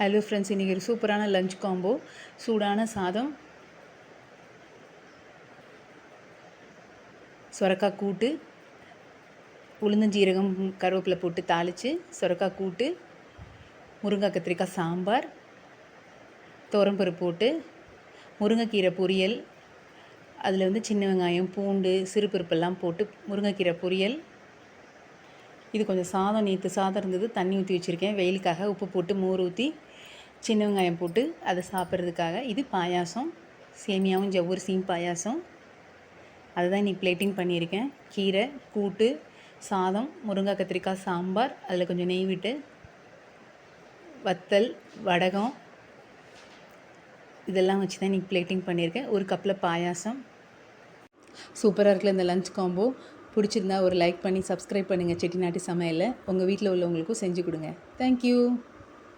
Hello friends, இன்றைக்கி ஒரு சூப்பரான லஞ்ச் காம்போ. சூடான சாதம், சொரக்காய் கூட்டு, உளுந்தஞ்சீரகம் கருவேப்பிலை போட்டு தாளித்து சொரக்காய் கூட்டு, முருங்காய் கத்திரிக்காய் சாம்பார், துவரம்பருப்பு போட்டு முருங்கைக்கீரை பொரியல், அதில் சின்ன வெங்காயம் பூண்டு சிறுபருப்பெல்லாம் போட்டு முருங்கைக்கீரை பொரியல். இது கொஞ்சம் சாதம், நேற்று சாதம் இருந்தது, தண்ணி ஊற்றி வச்சுருக்கேன் வெயிலுக்காக. உப்பு போட்டு மோர் ஊற்றி சின்ன வெங்காயம் போட்டு அதை சாப்பிட்றதுக்காக. இது பாயாசம், சேமியாவும் ஜவ்வரிசியும் பாயாசம். அதுதான் இன்றைக்கி பிளேட்டிங் பண்ணியிருக்கேன். கீரை கூட்டு, சாதம், முருங்காய் கத்திரிக்காய் சாம்பார், அதில் கொஞ்சம் நெய் விட்டு வத்தல், வடகம் இதெல்லாம் வச்சு தான் இன்றைக்கி பிளேட்டிங் பண்ணியிருக்கேன். ஒரு கப்பில் பாயாசம். சூப்பராக இருக்குல்ல இந்த லஞ்ச் காம்போ. பிடிச்சிருந்தா ஒரு லைக் பண்ணி சப்ஸ்கிரைப் பண்ணுங்கள். செட்டிநாட்டு சமையலை உங்கள் வீட்டில் உள்ளவங்களுக்கும் செஞ்சு கொடுங்க. தேங்க்யூ.